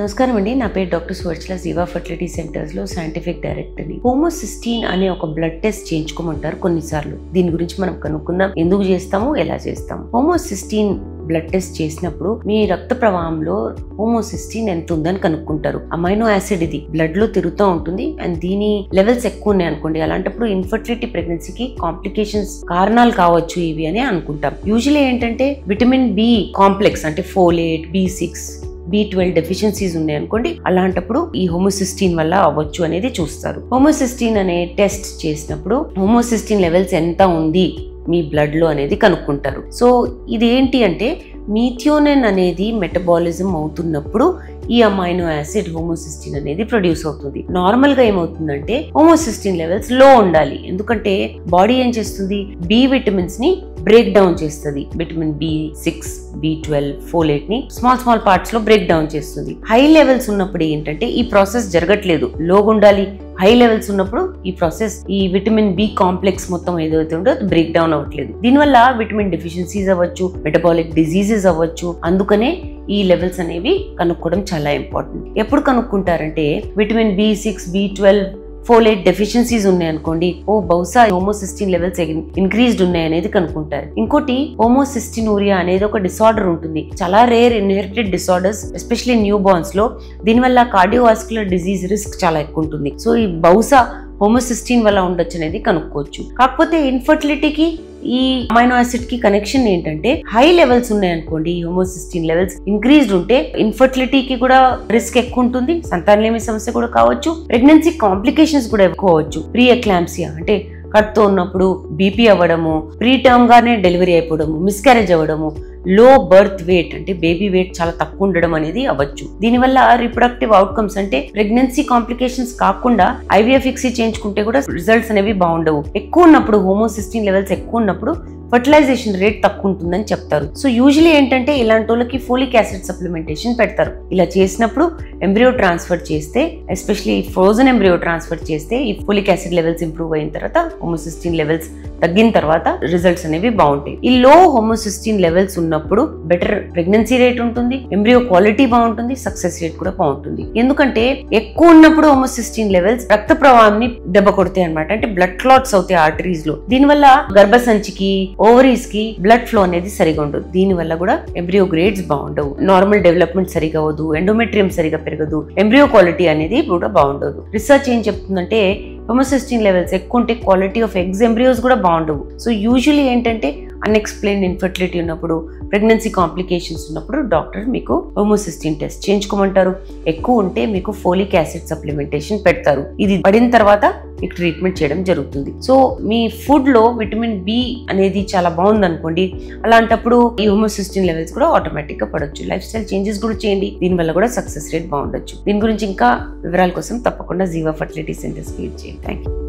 నమస్కారం అండి. నా పేరు డాక్టర్ సువర్చల. జీవా ఫర్టిలిటీ సెంటర్స్ లో సైంటిఫిక్ డైరెక్టర్ని. హోమోసిస్టీన్ అనే ఒక బ్లడ్ టెస్ట్ చేయించుకోమంటారు కొన్నిసార్లు. దీని గురించి మనం కనుక్కుందాం, ఎందుకు చేస్తాము, ఎలా చేస్తాము. హోమోసిస్టీన్ బ్లడ్ టెస్ట్ చేసినప్పుడు మీ రక్త ప్రవాహంలో హోమోసిస్టీన్ ఎంత ఉందని కనుక్కుంటారు. అమైనో యాసిడ్ ఇది బ్లడ్ లో తిరుగుతూ ఉంటుంది అండ్ దీని లెవెల్స్ ఎక్కువ ఉన్నాయి అనుకోండి, అలాంటప్పుడు ఇన్ఫర్టిలిటీ ప్రెగ్నెన్సీకి కాంప్లికేషన్స్ కారణాలు కావచ్చు ఇవి అని అనుకుంటాం. యూజువల్లీ ఏంటంటే విటమిన్ బి కాంప్లెక్స్ అంటే ఫోలేట్, B6, B12 డెఫిషియన్సీస్ ఉన్నాయి అనుకోండి, అలాంటప్పుడు ఈ హోమోసిస్టీన్ వల్ల అవ్వచ్చు అనేది చూస్తారు. హోమోసిస్టీన్ అనే టెస్ట్ చేసినప్పుడు హోమోసిస్టీన్ లెవెల్స్ ఎంత ఉంది మీ బ్లడ్ లో అనేది కనుక్కుంటారు. సో ఇది ఏంటి అంటే మీథియోనిన్ అనేది మెటబాలిజం అవుతున్నప్పుడు ఈ అమైనో యాసిడ్ హోమోసిస్టీన్ అనేది ప్రొడ్యూస్ అవుతుంది. నార్మల్ గా ఏమవుతుందంటే హోమోసిస్టీన్ లెవెల్స్ లో ఉండాలి, ఎందుకంటే బాడీ ఏం చేస్తుంది, బి విటమిన్స్ ని బ్రేక్ డౌన్ చేస్తుంది. విటమిన్ B6, B12, ఫోలేట్ ని స్మాల్ పార్ట్స్ లో బ్రేక్ డౌన్ చేస్తుంది. హై లెవెల్స్ ఉన్నప్పుడు ఏంటంటే ఈ ప్రాసెస్ జరగట్లేదు, లోగా ఉండాలి. హై లెవెల్స్ ఉన్నప్పుడు ఈ ప్రాసెస్, ఈ విటమిన్ బి కాంప్లెక్స్ మొత్తం ఏదైతే ఉందో బ్రేక్ డౌన్ అవ్వట్లేదు. దీనివల్ల విటమిన్ డెఫిషియన్సీస్ అవ్వచ్చు, మెటబాలిక్ డిజీజెస్ అవ్వచ్చు. అందుకనే ఈ లెవెల్స్ అనేవి కనుక్కోవడం చాలా ఇంపార్టెంట్. ఎప్పుడు కనుక్కుంటారంటే vitamin B6, B12, folate deficiencies ఉన్నాయి అనుకోండి, బహుశా హోమోసిస్టీన్ లెవెల్స్ ఇంక్రీజ్డ్ ఉన్నాయి అనేది కనుక్కుంటారు. ఇంకోటి హోమోసిస్టినూరియా అనేది ఒక డిసార్డర్ ఉంటుంది, చాలా rare inherited disorders, especially new borns లో. దీనివల్ల కార్డియోవాస్కులర్ డిజీజ్ రిస్క్ చాలా ఎక్కువ ఉంటుంది. సో ఈ బహుశా హోమోసిస్టీన్ వల్ల ఉండొచ్చు అనేది కనుక్కోవచ్చు. కాకపోతే ఇన్ఫర్టిలిటీకి ఈ అమైనో యాసిడ్ కి కనెక్షన్ ఏంటంటే హై లెవెల్స్ ఉన్నాయనుకోండి, హోమోసిస్టీన్ లెవెల్స్ ఇంక్రీజ్డ్ ఉంటే ఇన్ఫర్టిలిటీకి కూడా రిస్క్ ఎక్కువ ఉంటుంది, సంతానలేమి సమస్య కూడా కావచ్చు, ప్రెగ్నెన్సీ కాంప్లికేషన్స్ కూడా ఎక్కువ అవ్వచ్చు. ప్రీ ఎక్లాంప్సియా అంటే కడుపుతో ఉన్నప్పుడు బీపీ అవ్వడము, ప్రీ టర్మ్ గానే డెలివరీ అయిపోవడము, మిస్క్యారేజ్ అవ్వడము, లో బర్త్ వెయిట్ అంటే బేబీ వెయిట్ చాలా తక్కువ ఉండడం అనేది అవ్వచ్చు. దీనివల్ల రిప్రొడక్టివ్ అవుట్కమ్స్ అంటే ప్రెగ్నెన్సీ కాంప్లికేషన్స్ కాకుండా IVF చేయించుకుంటే కూడా రిజల్ట్స్ అనేవి బాగుండవు. ఎక్కువ ఉన్నప్పుడు హోమోసిస్టీన్ లెవెల్స్ ఎక్కువ ఉన్నప్పుడు ఫర్టిలైజేషన్ రేట్ తక్కువ ఉంటుందని చెప్తారు. సో యూజువల్లీ ఏంటంటే ఇలాంటి వాళ్ళకి ఫోలిక్ యాసిడ్ సప్లిమెంటేషన్ పెడతారు. ఇలా చేసినప్పుడు ఎంబ్రియో ట్రాన్స్ఫర్ చేస్తే, ఎస్పెషల్లీ ఫ్రోజన్ ఎంబ్రియో ట్రాన్స్ఫర్ చేస్తే ఈ ఫోలిక్ యాసిడ్ లెవెల్స్ ఇంప్రూవ్ అయిన తర్వాత, హోమోసిస్టీన్ లెవెల్స్ తగ్గిన తర్వాత రిజల్ట్స్ అనేవి బాగుంటాయి. ఈ లో హోమోసిస్టీన్ లెవెల్స్ ఉన్నప్పుడు బెటర్ ప్రెగ్నెన్సీ రేట్ ఉంటుంది, ఎంబ్రియో క్వాలిటీ బాగుంటుంది, సక్సెస్ రేట్ కూడా బాగుంటుంది. ఎందుకంటే ఎక్కువ ఉన్నప్పుడు హోమోసిస్టీన్ లెవెల్స్ రక్త ప్రవాహాన్ని దెబ్బ కొడతాయి అనమాట, అంటే బ్లడ్ క్లాట్స్ అవుతాయి ఆర్టరీస్ లో. దీనివల్ల గర్భసంచికి, ఓవరీస్ కి బ్లడ్ ఫ్లో అనేది సరిగా ఉండదు. దీని వల్ల కూడా ఎంబ్రియో గ్రేడ్స్ బాగుండవు, నార్మల్ డెవలప్మెంట్ సరిగా అవ్వదు, ఎండోమెట్రియం సరిగా పెరగదు, ఎంబ్రియో క్వాలిటీ అనేది కూడా బాగుండదు. రీసెర్చ్ ఏం చెప్తుందంటే హోమోసిస్టీన్ లెవెల్స్ ఎక్కువ ఉంటే క్వాలిటీ ఆఫ్ ఎగ్స్ ఎంబ్రియోస్ కూడా బాగుండవు. సో యూజువల్లీ ఏంటంటే అన్ఎక్స్ప్లెయిన్డ్ ఇన్ఫర్టిలిటీ ఉన్నప్పుడు, ప్రెగ్నెన్సీ కాంప్లికేషన్స్ ఉన్నప్పుడు డాక్టర్ మీకు హోమోసిస్టీన్ టెస్ట్ చేయించుకోమంటారు. ఎక్కువ ఉంటే మీకు ఫోలిక్ యాసిడ్ సప్లిమెంటేషన్ పెడతారు. ఇది పడిన తర్వాత మీకు ట్రీట్మెంట్ చేయడం జరుగుతుంది. సో మీ ఫుడ్ లో విటమిన్ బి అనేది చాలా బాగుంది అనుకోండి, అలాంటప్పుడు ఈ హోమోసిస్టీన్ లెవెల్స్ కూడా ఆటోమేటిక్ గా పడవచ్చు. లైఫ్ స్టైల్ చేంజెస్ కూడా చేయండి, దీనివల్ల కూడా సక్సెస్ రేట్ బాగుండొచ్చు. దీని గురించి ఇంకా వివరాల కోసం తప్పకుండా జీవా ఫర్టిలిటీ సెంటర్స్ విజిట్ చేయండి. Thank you.